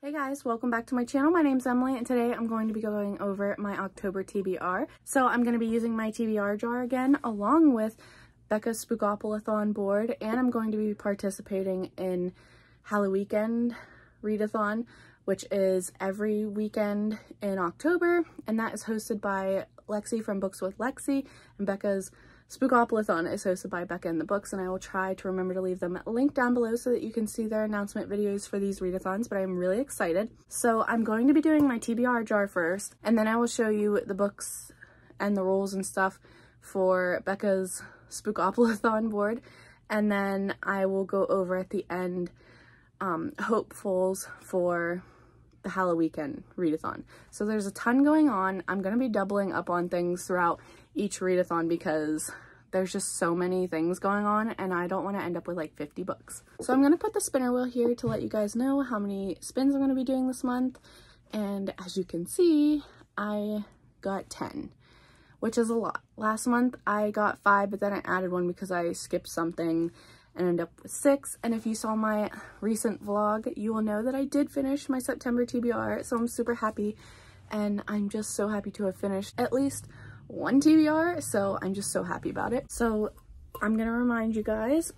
Hey guys, welcome back to my channel. My name's Emily and today I'm going to be going over my October TBR. So I'm going to be using my TBR jar again along with Becca's Spookoplathon board, and I'm going to be participating in Halloweekend Readathon, which is every weekend in October, and that is hosted by Lexi from Books with Lexi, and Becca's Spookoplathon is hosted by Becca and the Books, and I will try to remember to leave them a link down below so that you can see their announcement videos for these readathons, but I'm really excited. So I'm going to be doing my TBR jar first, and then I will show you the books and the rules and stuff for Becca's Spookoplathon board, and then I will go over at the end hopefuls for the Halloweekend readathon. So there's a ton going on. I'm going to be doubling up on things throughout each readathon because there's just so many things going on and I don't want to end up with like 50 books. So I'm going to put the spinner wheel here to let you guys know how many spins I'm going to be doing this month. And as you can see, I got 10, which is a lot. Last month I got 5, but then I added one because I skipped something and ended up with 6. And if you saw my recent vlog, you will know that I did finish my September TBR, so I'm super happy, and I'm just so happy to have finished at least one TBR, so I'm just so happy about it. So I'm gonna remind you guys,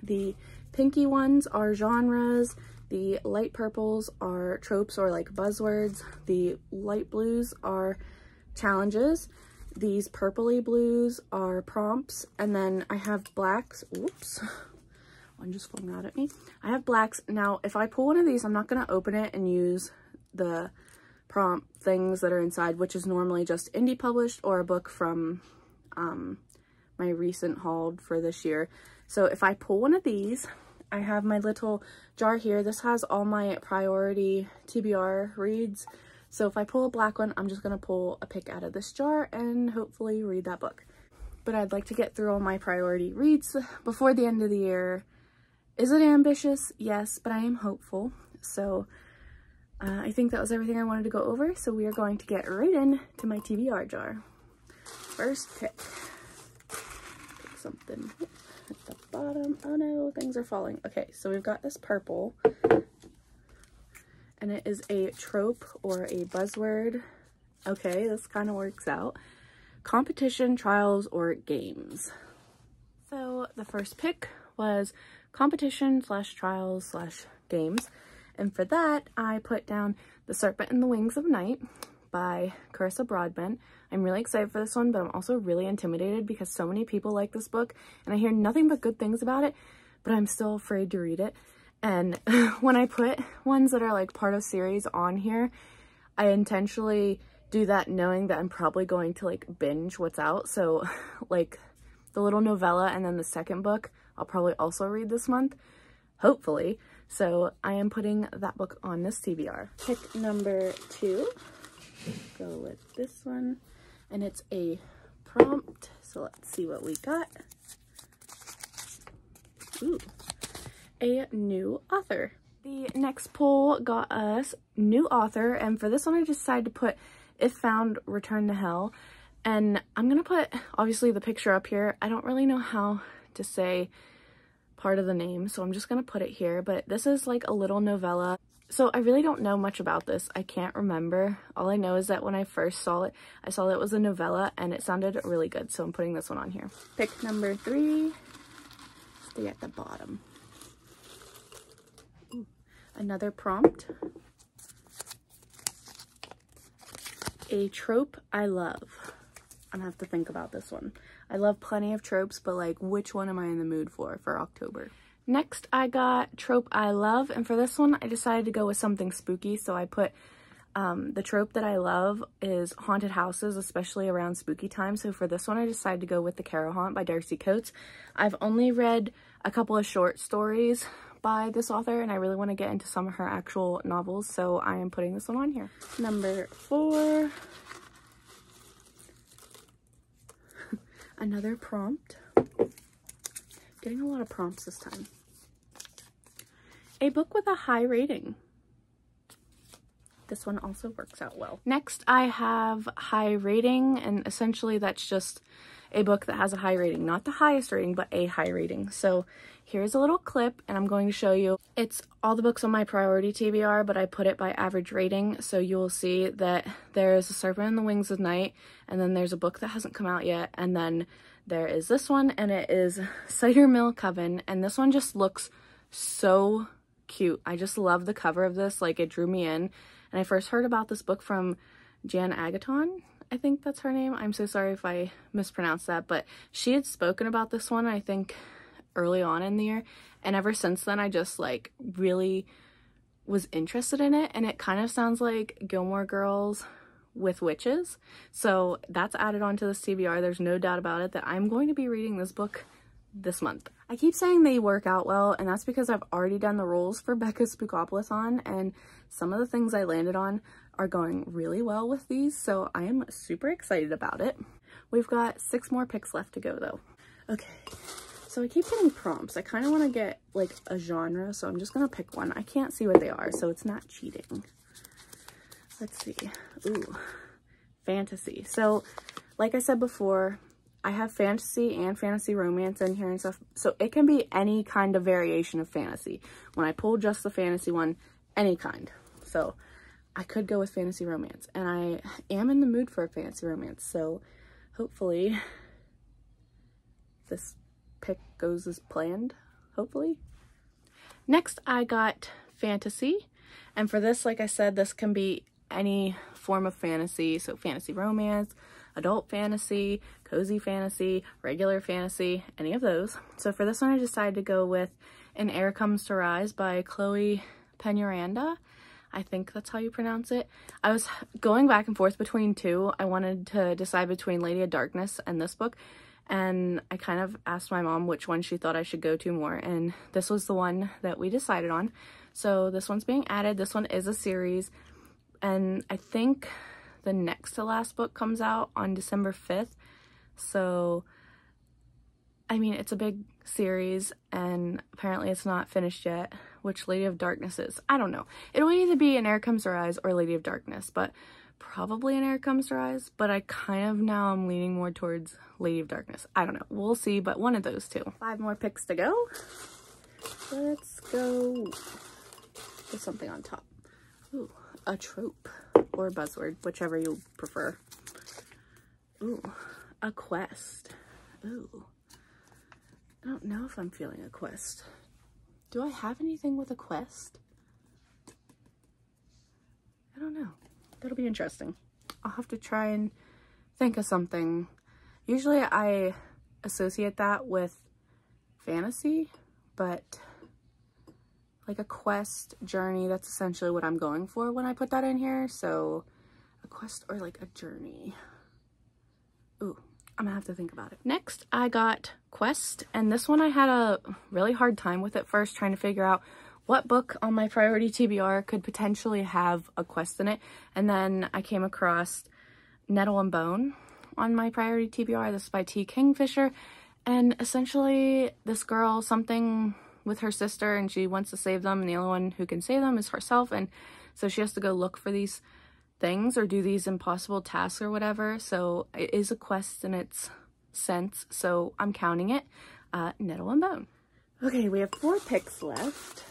the pinky ones are genres, the light purples are tropes or like buzzwords, the light blues are challenges, these purpley blues are prompts, and then I have blacks. Oops, one just flung out at me. I have blacks. Now, if I pull one of these, I'm not going to open it and use the prompt things that are inside, which is normally just indie published or a book from my recent haul for this year. So if I pull one of these, I have my little jar here. This has all my priority TBR reads. So if I pull a black one, I'm just going to pull a pick out of this jar and hopefully read that book. But I'd like to get through all my priority reads before the end of the year. Is it ambitious? Yes, but I am hopeful. So I think that was everything I wanted to go over. So we are going to get right into my TBR jar. First pick. Pick something at the bottom. Oh no, things are falling. Okay, so we've got this purple. And it is a trope or a buzzword. Okay, this kind of works out. Competition, trials, or games. So the first pick was competition / trials / games. And for that, I put down The Serpent and the Wings of Night by Carissa Broadbent. I'm really excited for this one, but I'm also really intimidated because so many people like this book and I hear nothing but good things about it, but I'm still afraid to read it. And when I put ones that are like part of series on here, I intentionally do that knowing that I'm probably going to like binge what's out. So like the little novella and then the second book, I'll probably also read this month, hopefully. So I am putting that book on this TBR. Pick number 2, go with this one. And it's a prompt. So let's see what we got. Ooh. A new author. The next poll got us new author, and for this one I decided to put If Found, Return to Hell, and I'm gonna put obviously the picture up here. I don't really know how to say part of the name, so I'm just gonna put it here, but this is like a little novella. So I really don't know much about this. I can't remember. All I know is that when I first saw it, I saw that it was a novella and it sounded really good, so I'm putting this one on here. Pick number 3, stay at the bottom. Another prompt. A trope I love. I'm gonna have to think about this one. I love plenty of tropes, but like which one am I in the mood for October? Next I got trope I love, and for this one I decided to go with something spooky, so I put the trope that I love is haunted houses, especially around spooky time. So for this one I decided to go with The Carrow Haunt by Darcy Coates. I've only read a couple of short stories by this author and I really want to get into some of her actual novels, so I am putting this one on here. Number 4. Another prompt. Getting a lot of prompts this time. A book with a high rating. This one also works out well. Next I have high rating, and essentially that's just a book that has a high rating. Not the highest rating, but a high rating. So here's a little clip, and I'm going to show you. It's all the books on my priority TBR, but I put it by average rating. So you will see that there is A Serpent in the Wings of Night, and then there's a book that hasn't come out yet, and then there is this one, and it is Cider Mill Coven, and this one just looks so cute. I just love the cover of this. Like, it drew me in. And I first heard about this book from Jan Agaton, I think that's her name. I'm so sorry if I mispronounced that, but she had spoken about this one, I think, early on in the year, and ever since then I just like really was interested in it, and it kind of sounds like Gilmore Girls with witches, so that's added onto this TBR. There's no doubt about it that I'm going to be reading this book this month. I keep saying they work out well, and that's because I've already done the rules for Becca's Spookoplathon, and some of the things I landed on are going really well with these, so I am super excited about it. We've got 6 more picks left to go though. Okay, so I keep getting prompts. I kind of want to get like a genre, so I'm just gonna pick one. I can't see what they are, so it's not cheating. Let's see. Ooh, fantasy. So like I said before, I have fantasy and fantasy romance in here and stuff, so it can be any kind of variation of fantasy. When I pull just the fantasy one, any kind. So I could go with fantasy romance, and I am in the mood for a fantasy romance, so hopefully this pick goes as planned, hopefully. Next, I got fantasy, and for this, like I said, this can be any form of fantasy, so fantasy romance, adult fantasy, cozy fantasy, regular fantasy, any of those. So for this one, I decided to go with An Heir Comes to Rise by Chloe Peñaranda. I think that's how you pronounce it. I was going back and forth between two. I wanted to decide between Lady of Darkness and this book, and I kind of asked my mom which one she thought I should go to more, and this was the one that we decided on. So this one's being added. This one is a series, and I think the next to last book comes out on December 5th. So, I mean, it's a big series, and apparently it's not finished yet, which Lady of Darkness is. I don't know. It'll either be An Heir Comes to Rise or Lady of Darkness, but probably An Heir Comes to Rise, but I kind of now I'm leaning more towards Lady of Darkness. I don't know. We'll see, but one of those two. 5 more picks to go. Let's go with something on top. Ooh, a trope or a buzzword, whichever you prefer. Ooh, a quest. Ooh. I don't know if I'm feeling a quest. Do I have anything with a quest? I don't know. That'll be interesting. I'll have to try and think of something. Usually I associate that with fantasy, but like a quest journey, that's essentially what I'm going for when I put that in here. So a quest or like a journey. Ooh, I'm gonna have to think about it. Next, I got Quest, and this one I had a really hard time with at first, trying to figure out what book on my priority TBR could potentially have a quest in it. And then I came across Nettle and Bone on my priority TBR. This is by T. Kingfisher, and essentially this girl, something with her sister, and she wants to save them, and the only one who can save them is herself, and so she has to go look for these things or do these impossible tasks or whatever. So it is a quest in its sense, so I'm counting it. Nettle and Bone. Okay, we have 4 picks left.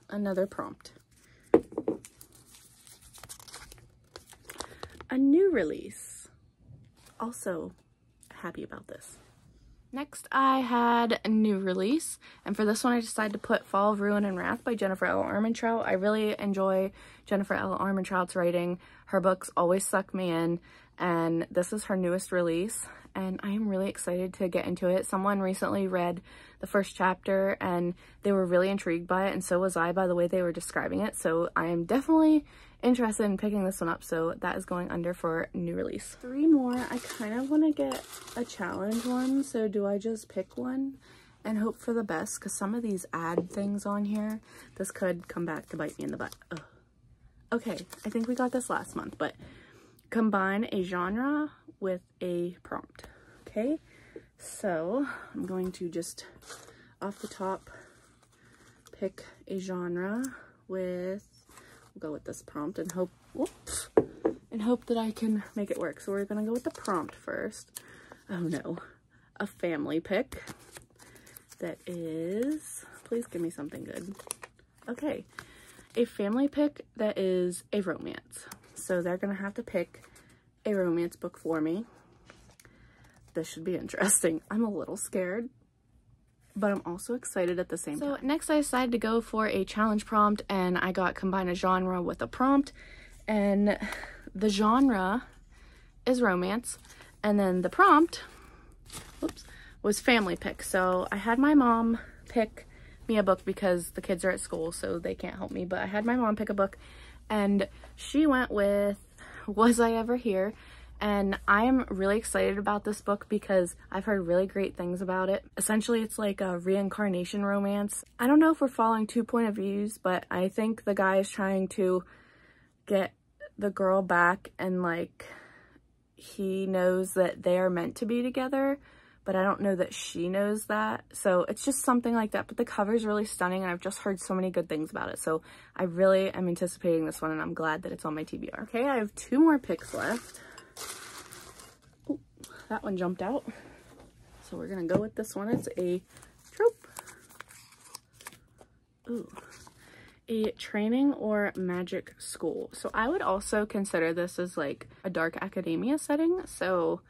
Another prompt. A new release. Also happy about this. Next, I had a new release, and for this one I decided to put Fall of Ruin and Wrath by Jennifer L. Armentrout. I really enjoy Jennifer L. Armentrout's writing. Her books always suck me in, and this is her newest release, and I am really excited to get into it. Someone recently read the first chapter, and they were really intrigued by it, and so was I by the way they were describing it, so I am definitely interested in picking this one up, so that is going under for new release. 3 more. I kind of want to get a challenge one, so do I just pick one and hope for the best? Because some of these add things on here, this could come back to bite me in the butt. Ugh. Okay, I think we got this last month, but combine a genre with a prompt. Okay, so I'm going to just off the top pick a genre with, we'll go with this prompt and hope, whoops, and hope that I can make it work. So we're gonna go with the prompt first. Oh no, a family pick that is, please give me something good. Okay, a family pick that is a romance. So they're gonna have to pick a romance book for me. This should be interesting. I'm a little scared, but I'm also excited at the same time. So next I decided to go for a challenge prompt, and I got combine a genre with a prompt, and the genre is romance, and then the prompt, whoops, was family pick. So I had my mom pick me a book because the kids are at school, so they can't help me, but I had my mom pick a book, and she went with Was I Ever Here? And I am really excited about this book because I've heard really great things about it. Essentially, it's like a reincarnation romance. I don't know if we're following two point of views, but I think the guy is trying to get the girl back, and like he knows that they are meant to be together, but I don't know that she knows that. So it's just something like that, but the cover is really stunning, and I've just heard so many good things about it. So I really am anticipating this one, and I'm glad that it's on my TBR. Okay, I have 2 more picks left. Ooh, that one jumped out. So we're gonna go with this one. It's a trope. Ooh. A training or magic school. So I would also consider this as like a dark academia setting, so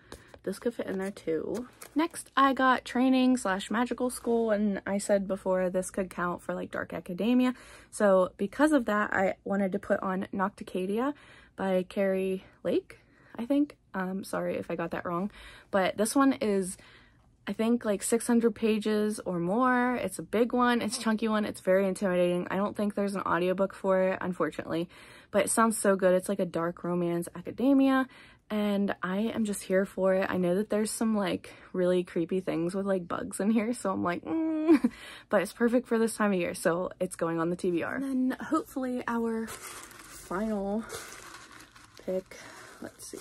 this could fit in there too. Next, I got training / magical school, and I said before this could count for like dark academia. So because of that, I wanted to put on Nocticadia by Carrie Lake, I think. Sorry if I got that wrong, but this one is, I think, like 600 pages or more. It's a big one, it's a chunky one, it's very intimidating. I don't think there's an audiobook for it, unfortunately, but it sounds so good. It's like a dark romance academia, and I am just here for it. I know that there's some like really creepy things with like bugs in here, so I'm like, but it's perfect for this time of year, so it's going on the TBR. And then hopefully our final pick, let's see,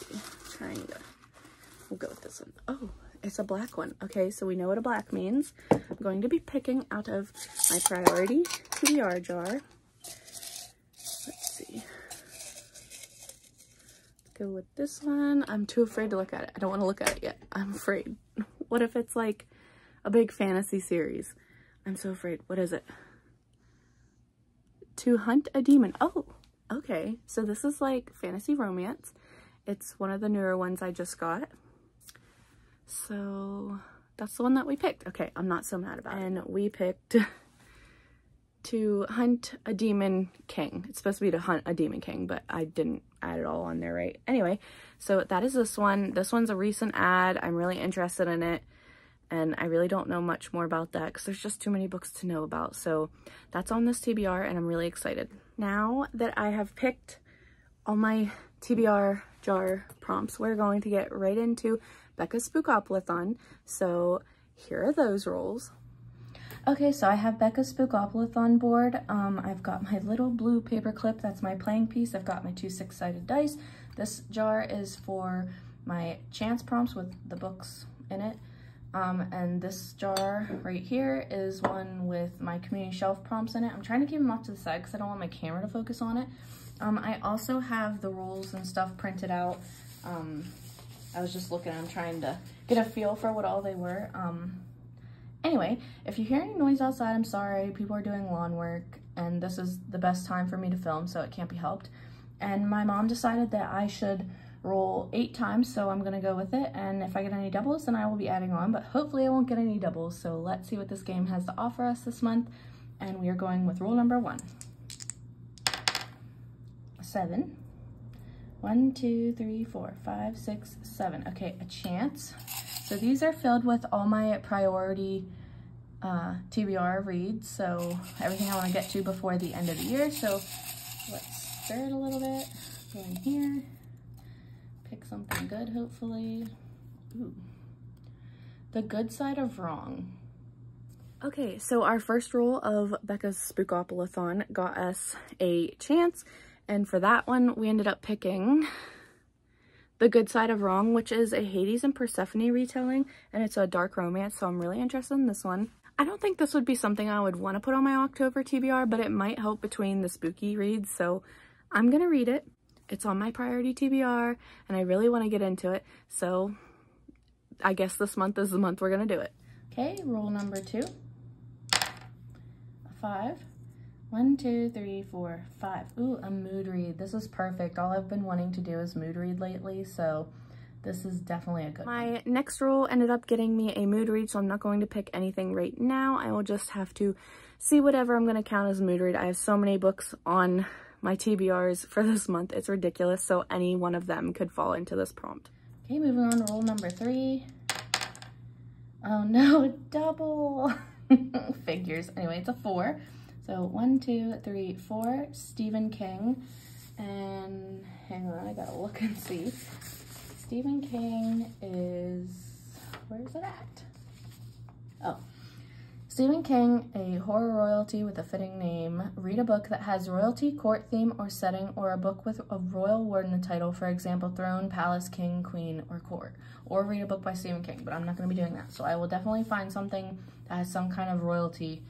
we'll go with this one. Oh, it's a black one. Okay, so we know what a black means. I'm going to be picking out of my priority TBR jar. Let's see. Go with this one. I'm too afraid to look at it. I don't want to look at it yet. I'm afraid. What if it's like a big fantasy series? I'm so afraid. What is it? To Hunt a Demon. Oh, okay. So this is like fantasy romance. It's one of the newer ones I just got. So that's the one that we picked. Okay, I'm not so mad about it. And we picked To Hunt a Demon King. It's supposed to be To Hunt a Demon King, but I didn't add it all on there right. Anyway, so that is this one. This one's a recent ad. I'm really interested in it, and I really don't know much more about that because there's just too many books to know about. So that's on this TBR, and I'm really excited. Now that I have picked all my TBR jar prompts, we're going to get right into Becca's Spookoplathon. So here are those rules. Okay, so I have Becca's Spookoplathon board. I've got my little blue paper clip, that's my playing piece. I've got my 2 6-sided dice. This jar is for my chance prompts with the books in it. And this jar right here is one with my community shelf prompts in it. I'm trying to keep them off to the side because I don't want my camera to focus on it. I also have the rules and stuff printed out. I was just looking, I'm trying to get a feel for what all they were. Anyway, if you hear any noise outside, I'm sorry. People are doing lawn work, and this is the best time for me to film, so it can't be helped. And my mom decided that I should roll 8 times, so I'm gonna go with it. And if I get any doubles, then I will be adding on, but hopefully I won't get any doubles. So let's see what this game has to offer us this month. And we are going with rule number 1. 7. 1, 2, 3, 4, 5, 6, 7. Okay, a chance. So these are filled with all my priority TBR reads, so everything I want to get to before the end of the year. So let's stir it a little bit. Go in here. Pick something good, hopefully. Ooh. The Good Side of Wrong. Okay, so our first roll of Becca's Spookoplathon got us a chance. And for that one, we ended up picking The Good Side of Wrong, which is a Hades and Persephone retelling, and it's a dark romance, so I'm really interested in this one. I don't think this would be something I would want to put on my October TBR, but it might help between the spooky reads, so I'm gonna read it. it's on my priority TBR and I really want to get into it. So I guess this month is the month we're going to do it. Okay, roll number 2. A 5. 1, 2, 3, 4, 5. Ooh, a mood read. This is perfect. All I've been wanting to do is mood read lately, so this is definitely a good one. My next roll ended up getting me a mood read, so I'm not going to pick anything right now. I will just have to see whatever I'm going to count as a mood read. I have so many books on my TBRs for this month. It's ridiculous, so any one of them could fall into this prompt. Okay, moving on to roll number 3. Oh no, double. Figures. Anyway, it's a 4. So 1, 2, 3, 4, Stephen King, and hang on, I gotta look and see. Stephen King is, where is it at? Oh, Stephen King, a horror royalty with a fitting name. Read a book that has royalty, court theme, or setting, or a book with a royal word in the title, for example, throne, palace, king, queen, or court. Or read a book by Stephen King, but I'm not gonna be doing that. So I will definitely find something that has some kind of royalty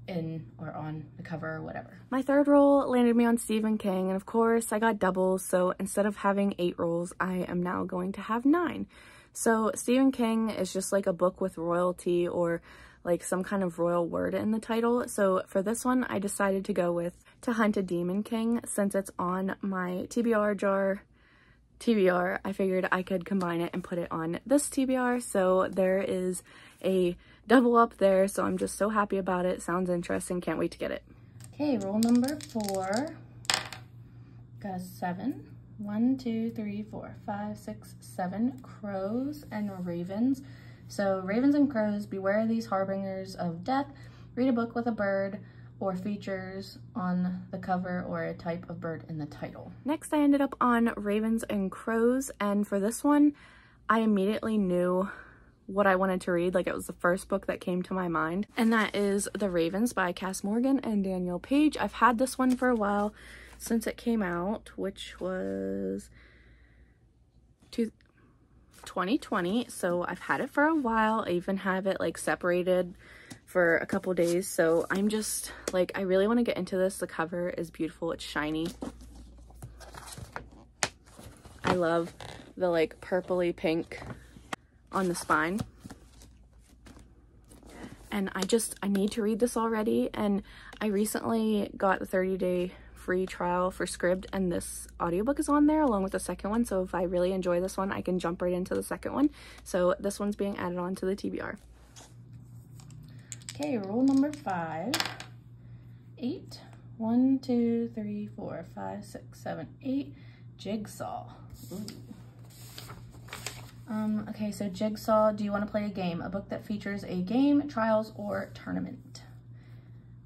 in or on the cover or whatever. My third roll landed me on Stephen King, and of course I got doubles, so instead of having 8 rolls, I am now going to have 9. So Stephen King is just like a book with royalty or like some kind of royal word in the title. So for this one, I decided to go with To Hunt a Demon King. Since it's on my TBR jar TBR, I figured I could combine it and put it on this TBR. So there is a double up there, so I'm just so happy about it. Sounds interesting, can't wait to get it. Okay, roll number 4. Got a 7. 1, 2, 3, 4, 5, 6, 7 crows and ravens. So ravens and crows, beware these harbingers of death. Read a book with a bird or features on the cover or a type of bird in the title. Next, I ended up on ravens and crows, and for this one, I immediately knew what I wanted to read. Like, it was the first book that came to my mind, and that is The Ravens by Cass Morgan and Daniel Page. I've had this one for a while since it came out, which was 2020, so I've had it for a while. I even have it like separated for a couple days, so I'm just like, I really want to get into this. The cover is beautiful, it's shiny. I love the like purpley pink on the spine, and I need to read this already. And I recently got a 30-day free trial for Scribd, and this audiobook is on there along with the second one, so if I really enjoy this one, I can jump right into the second one. So this one's being added on to the TBR. Okay, roll number 5. 8. 1, 2, 3, 4, 5, 6, 7, 8. Jigsaw. Ooh. Okay, so Jigsaw, do you want to play a game? A book that features a game, trials, or tournament.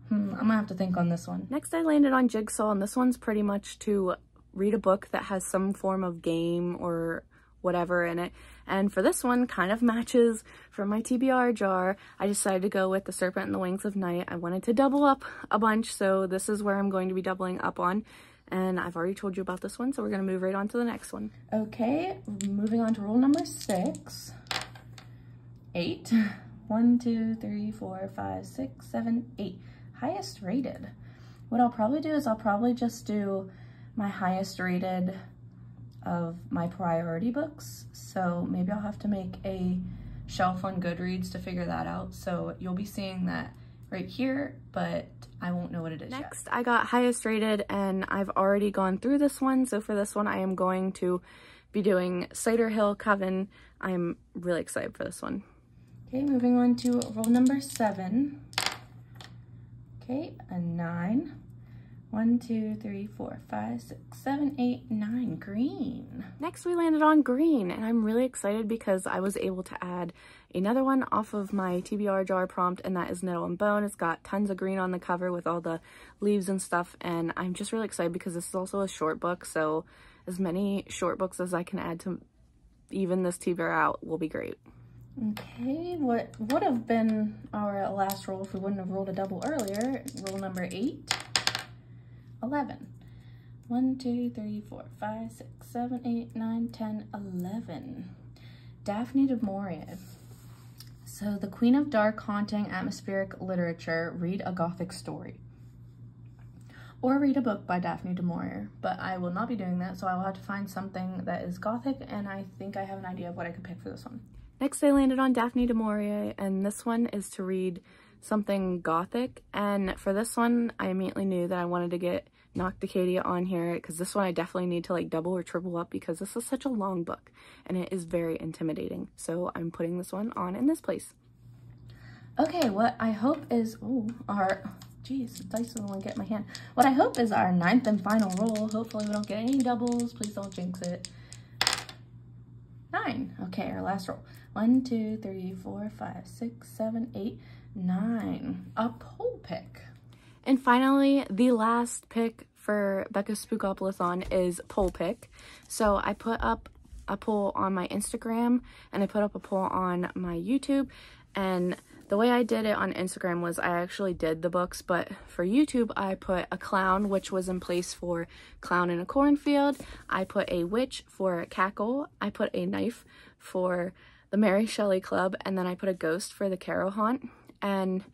I'm gonna have to think on this one. Next, I landed on Jigsaw, and this one's pretty much to read a book that has some form of game or whatever in it. And for this one, kind of matches from my TBR jar, I decided to go with The Serpent and the Wings of Night. I wanted to double up a bunch, so this is where I'm going to be doubling up on. And I've already told you about this one, so we're gonna move right on to the next one. Okay, moving on to rule number 6. 8. 1, 2, 3, 4, 5, 6, 7, 8. Highest rated. What I'll probably do is I'll probably just do my highest rated of my priority books. So maybe I'll have to make a shelf on Goodreads to figure that out. So you'll be seeing that right here, but I won't know what it is yet. Next, I got highest rated, and I've already gone through this one. So for this one, I am going to be doing Cider Hill Coven. I'm really excited for this one. Okay, moving on to roll number 7. Okay, a 9. 1, 2, 3, 4, 5, 6, 7, 8, 9. Green. Next, we landed on green, and I'm really excited because I was able to add another one off of my TBR jar prompt, and that is Nettle and Bone. It's got tons of green on the cover with all the leaves and stuff, and I'm just really excited because this is also a short book, so as many short books as I can add to even this TBR out will be great. Okay, what would have been our last roll if we wouldn't have rolled a double earlier? Roll number 8. 11. 1, 2, 3, 4, 5, 6, 7, 8, 9, 10, 11. Daphne du Maurier. So, the queen of dark, haunting, atmospheric literature, read a gothic story. or read a book by Daphne du Maurier, but I will not be doing that, so I will have to find something that is gothic, and I think I have an idea of what I could pick for this one. Next, I landed on Daphne du Maurier, and this one is to read something gothic, and for this one, I immediately knew that I wanted to get Nocticadia on here, because this one I definitely need to like double or triple up because this is such a long book, and it is very intimidating, so I'm putting this one on in this place. Okay, what I hope is, geez, the dice doesn't want to get in my hand. What I hope is our 9th and final roll. Hopefully we don't get any doubles. Please don't jinx it. 9. Okay, our last roll. 1, 2, 3, 4, 5, 6, 7, 8, 9. A poll pick. And finally, the last pick for Becca's Spookoplathon is poll pick. So I put up a poll on my Instagram, and I put up a poll on my YouTube, and the way I did it on Instagram was I actually did the books, but for YouTube, I put a clown, which was in place for Clown in a Cornfield. I put a witch for Cackle. I put a knife for the Mary Shelley Club, and then I put a ghost for the Carrow Haunt. And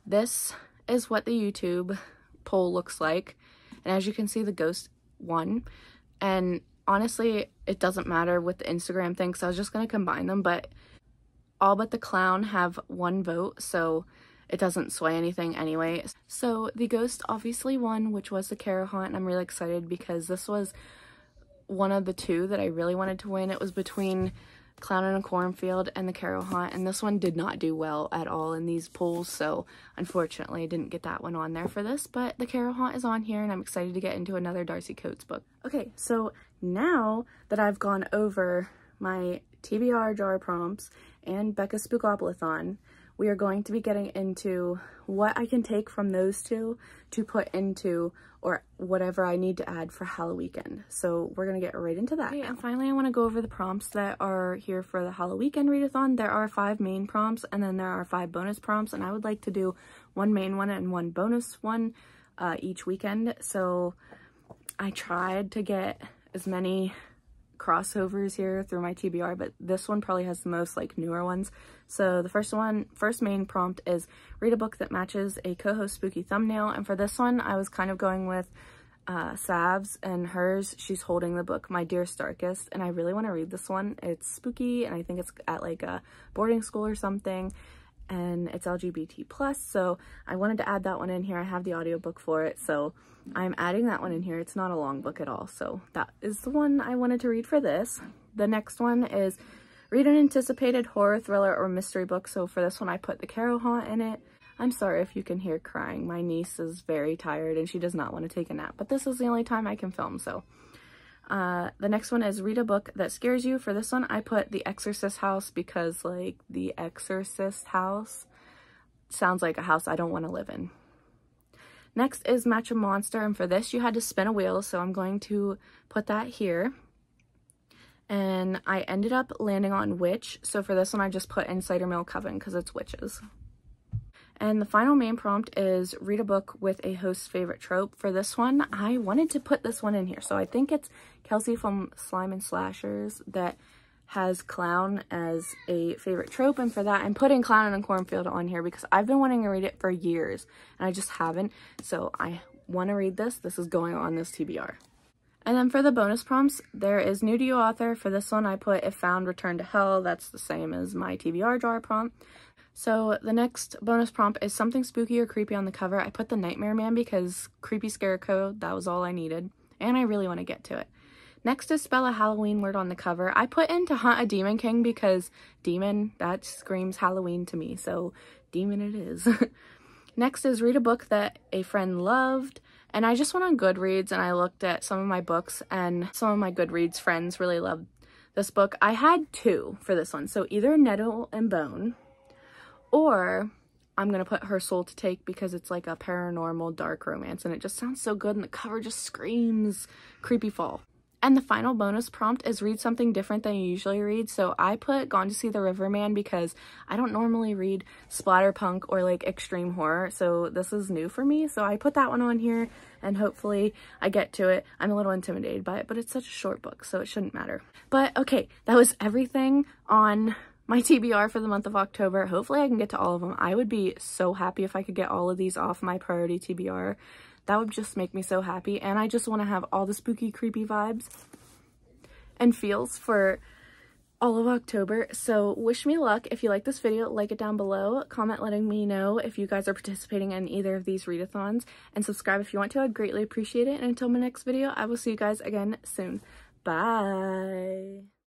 this is what the YouTube poll looks like. And as you can see, the ghost won. And honestly, it doesn't matter with the Instagram thing, so I was just going to combine them, but all but the clown have 1 vote, so it doesn't sway anything anyway. So the ghost obviously won, which was the Carrow Haunt, and I'm really excited because this was one of the 2 that I really wanted to win. It was between Clown in a Cornfield and the Carrow Haunt, and this one did not do well at all in these polls, so unfortunately I didn't get that one on there for this, but the Carrow Haunt is on here, and I'm excited to get into another Darcy Coates book. Okay, so now that I've gone over my TBR jar prompts and Becca's Spookoplathon, we are going to be getting into what I can take from those 2 to put into or whatever I need to add for Halloweekend. So we're going to get right into that. Okay, and finally I want to go over the prompts that are here for the Halloweekend readathon. There are 5 main prompts, and then there are 5 bonus prompts, and I would like to do 1 main one and 1 bonus one each weekend. So I tried to get as many crossovers here through my TBR, but this one probably has the most like newer ones. So the first main prompt is read a book that matches a co-host spooky thumbnail, and for this one I was kind of going with Sav's, and hers, she's holding the book My Dearest Darkest, and I really want to read this one. It's spooky, and I think it's at like a boarding school or something, and it's LGBT+, so I wanted to add that one in here. I have the audiobook for it, so I'm adding that one in here. It's not a long book at all, so that is the one I wanted to read for this. The next one is read an anticipated horror, thriller, or mystery book. So for this one, I put The Carrow Haunt in it. I'm sorry if you can hear crying. My niece is very tired and she does not want to take a nap, but this is the only time I can film, so. The next one is read a book that scares you. For this one, I put The Exorcist House because, like, The Exorcist House sounds like a house I don't want to live in. Next is match a monster, and for this you had to spin a wheel, so I'm going to put that here. And I ended up landing on witch, so for this one I just put in Cider Mill Coven because it's witches. And the final main prompt is read a book with a host's favorite trope. For this one, I wanted to put this one in here, so I think it's Kelsey from Slime and Slashers that has clown as a favorite trope, and for that I'm putting Clown in a Cornfield on here because I've been wanting to read it for years and I just haven't, so I want to read this. This is going on this TBR. And then for the bonus prompts, there is new to you author. For this one I put If Found, Return to Hell. That's the same as my TBR jar prompt. So the next bonus prompt is something spooky or creepy on the cover. I put the Nightmare Man because creepy scare code, that was all I needed, and I really want to get to it. Next is spell a Halloween word on the cover. I put in to hunt a Demon King because demon, that screams Halloween to me, so demon it is. Next is read a book that a friend loved, and I just went on Goodreads and I looked at some of my books, and some of my Goodreads friends really loved this book. I had 2 for this one, so either Nettle and Bone, or I'm gonna put Her Soul to Take because it's like a paranormal dark romance and it just sounds so good and the cover just screams creepy fall. And the final bonus prompt is read something different than you usually read. So I put Gone to See the Riverman because I don't normally read splatterpunk or like extreme horror, so this is new for me. So I put that one on here and hopefully I get to it. I'm a little intimidated by it, but it's such a short book, so it shouldn't matter. But okay, that was everything on my TBR for the month of October. Hopefully I can get to all of them. I would be so happy if I could get all of these off my priority TBR. That would just make me so happy, and I just want to have all the spooky, creepy vibes and feels for all of October. So wish me luck. If you like this video, like it down below, comment letting me know if you guys are participating in either of these readathons, and subscribe if you want to. I'd greatly appreciate it. And until my next video, I will see you guys again soon. Bye.